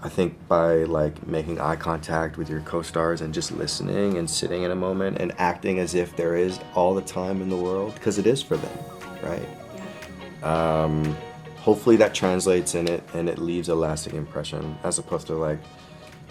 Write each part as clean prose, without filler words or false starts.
I think by like making eye contact with your co-stars and just listening and sitting in a moment and acting as if there is all the time in the world, because it is for them, right? Hopefully that translates in it and it leaves a lasting impression, as opposed to like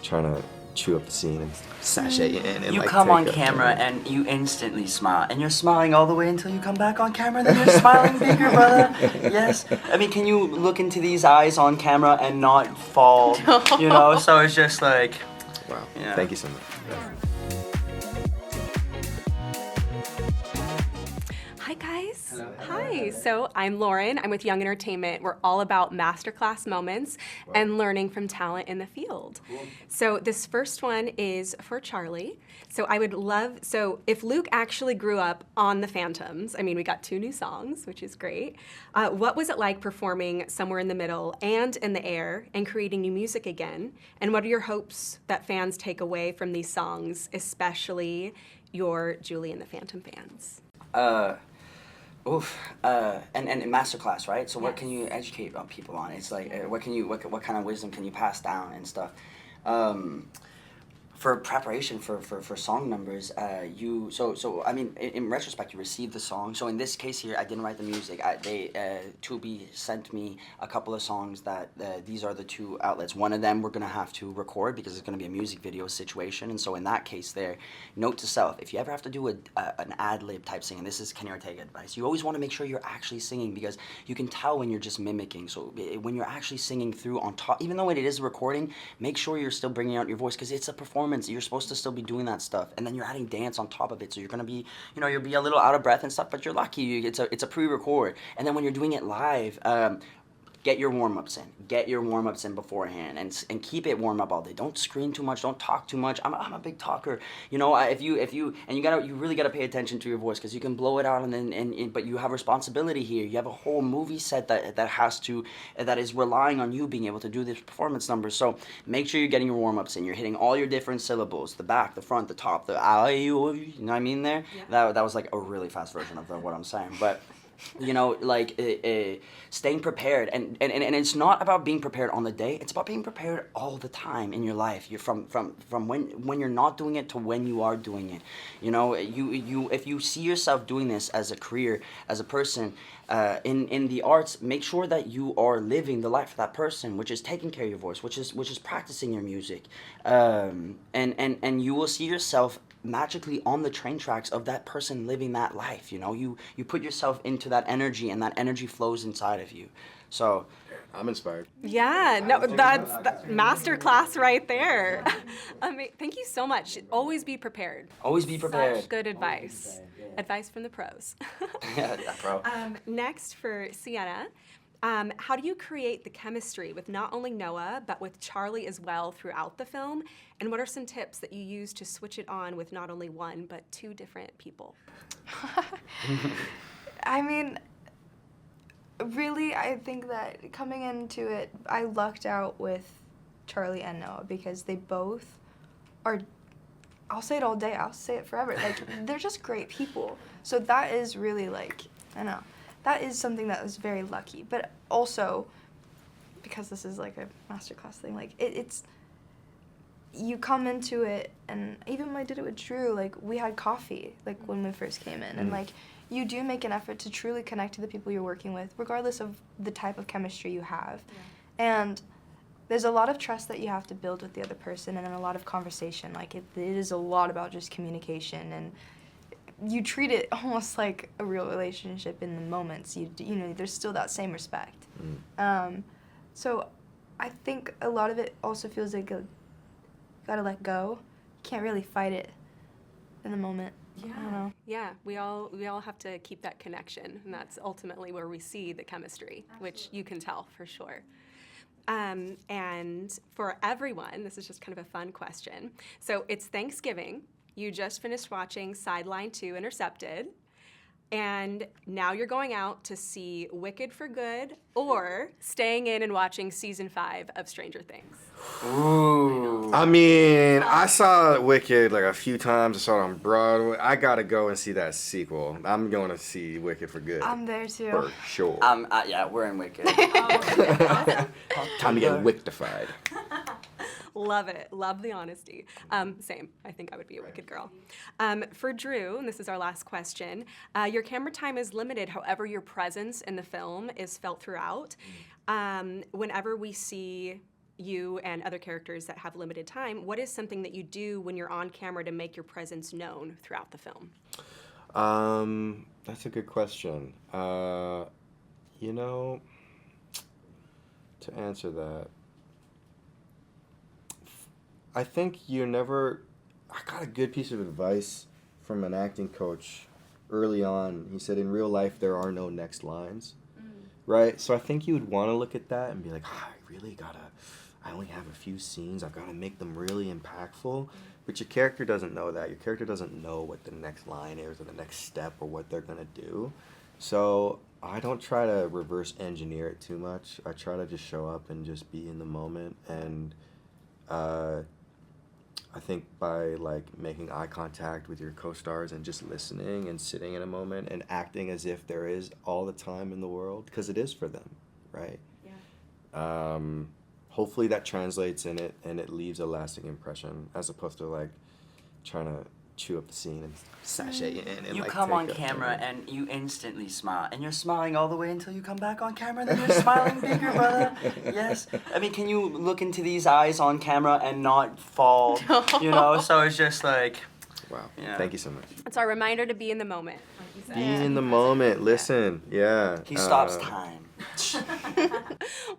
trying to chew up the scene and sashay in and You like come on take camera and you instantly smile, and you're smiling all the way until you come back on camera, and then you're smiling bigger, brother. Yes. I mean, can you look into these eyes on camera and not fall? You know, so it's just like, Wow. yeah. Thank you so much. Hi guys. Hello. Hi. So I'm Lauren. I'm with Young Entertainment. We're all about masterclass moments and learning from talent in the field. Cool. So this first one is for Charlie. So if Luke actually grew up on the Phantoms, I mean, we got 2 new songs, which is great. What was it like performing Somewhere in the Middle and In the Air and creating new music again? And what are your hopes that fans take away from these songs, especially your Julie and the Phantom fans? And masterclass, right? So what Yes. can you educate people on? It's like, what kind of wisdom can you pass down and stuff? For preparation for song numbers, I mean, in retrospect, you received the song. So in this case here, I didn't write the music. Tubi sent me a couple of songs that these are the 2 outlets. One of them we're gonna have to record because it's gonna be a music video situation. And so in that case, there, note to self: if you ever have to do an ad lib type singing, this is Kenny Ortega advice. You always want to make sure you're actually singing, because you can tell when you're just mimicking. So when you're actually singing through on top, even though it is a recording, make sure you're still bringing out your voice, because it's a performance. You're supposed to still be doing that stuff, and then you're adding dance on top of it, so you're gonna be, you'll be a little out of breath and stuff, but you're lucky. It's a pre-record, and then when you're doing it live, get your warm-ups in. Get your warm-ups in beforehand, and keep it warm up all day. Don't scream too much. Don't talk too much. I'm a big talker. If you really gotta pay attention to your voice, because you can blow it out, but you have responsibility here. You have a whole movie set that is relying on you being able to do this performance numbers. So make sure you're getting your warm-ups in. You're hitting all your different syllables: the back, the front, the top, the you know what I mean there. Yeah. That was like a really fast version of what I'm saying, but. Staying prepared, and it's not about being prepared on the day. It's about being prepared all the time in your life. You're from when you're not doing it to when you are doing it. If you see yourself doing this as a career, as a person, in the arts, make sure that you are living the life of that person, which is taking care of your voice, which is practicing your music, and you will see yourself magically on the train tracks of that person living that life. You put yourself into that energy, and that energy flows inside of you. So I'm inspired. Yeah, no, that's master class right there. Thank you so much. Always be prepared. Always be prepared. Such good advice. Advice from the pros. Yeah, bro. Next for Siena. How do you create the chemistry with not only Noah, but with Charlie as well throughout the film? And what are some tips that you use to switch it on with not only one, but 2 different people? I mean, really, I think that coming into it, I lucked out with Charlie and Noah, because they both are, I'll say it all day, I'll say it forever, like, they're just great people. So that is really, like, I don't know. That is something that was very lucky, but also, because this is like a masterclass thing, like it's, you come into it, and even when I did it with Drew, like we had coffee, like when we first came in, and like you do make an effort to truly connect to the people you're working with, regardless of the type of chemistry you have, and there's a lot of trust that you have to build with the other person, and then a lot of conversation. Like it is a lot about just communication, and you treat it almost like a real relationship in the moments. There's still that same respect. So I think a lot of it also feels like you gotta let go. You can't really fight it in the moment. Yeah. I don't know. Yeah, we all have to keep that connection, and that's ultimately where we see the chemistry, which you can tell for sure. And for everyone, this is just kind of a fun question. So it's Thanksgiving. You just finished watching Sidelined 2 Intercepted. And now you're going out to see Wicked for Good or staying in and watching season 5 of Stranger Things. Ooh. I mean, I saw Wicked like a few times. I saw it on Broadway. I gotta go and see that sequel. I'm going to see Wicked for Good. I'm there too. For sure. Yeah, we're in Wicked. Time to get wictified. Love it. Love the honesty. Same. I think I would be a Wicked girl. For Drew, and this is our last question, your camera time is limited. However, your presence in the film is felt throughout. Whenever we see you and other characters that have limited time, what is something that you do when you're on camera to make your presence known throughout the film? That's a good question. You know, to answer that, I think I got a good piece of advice from an acting coach early on. He said, in real life, there are no next lines, right? So I think you would want to look at that and be like, I only have a few scenes. I've got to make them really impactful. But your character doesn't know that. Your character doesn't know what the next line is or the next step or what they're going to do. So I don't try to reverse engineer it too much. I try to just show up and just be in the moment. And I think by like making eye contact with your co-stars and just listening and sitting in a moment and acting as if there is all the time in the world, because it is for them, right? Yeah. Hopefully that translates in it and it leaves a lasting impression, as opposed to like trying to chew up the scene and sashay in and You like come take on a- camera and you instantly smile, and you're smiling all the way until you come back on camera, and then you're smiling bigger, brother. Yes. I mean, can you look into these eyes on camera and not fall? You know, so it's just like, Wow. Yeah. Thank you so much. It's our reminder to be in the moment, like you said. Be in the moment. Listen. Yeah. he stops time.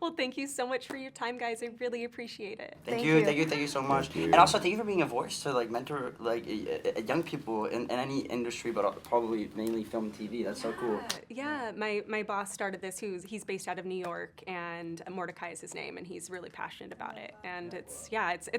Well, thank you so much for your time, guys. I really appreciate it. Thank Thank you you. so much. Thank you. And also thank you for being a voice to like mentor like young people in any industry, but probably mainly film and TV. That's so cool. Yeah, my boss started this. He's based out of New York, and Mordecai is his name, and he's really passionate about it. And it's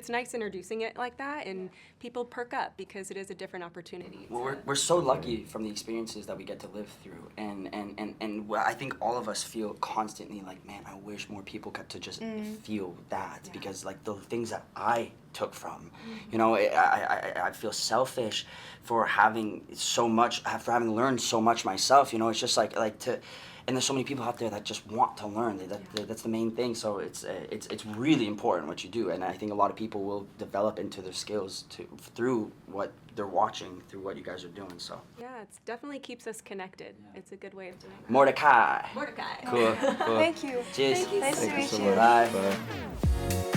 nice introducing it like that, and people perk up because it is a different opportunity. Well, we're so lucky from the experiences that we get to live through, and I think all of us feel constantly like, man, I wish more people got to just feel that, because like the things that I took from, you know, I feel selfish for having learned so much myself. You know, it's just like to. And there's so many people out there that just want to learn. That's the main thing. So it's really important what you do, and I think a lot of people will develop into their skills through what they're watching, through what you guys are doing. So Yeah, it definitely keeps us connected. It's a good way of doing it. Mordecai. Mordecai. Cool. Thank you. Cheers. Nice to Thank you meet so you. much. Bye. Bye.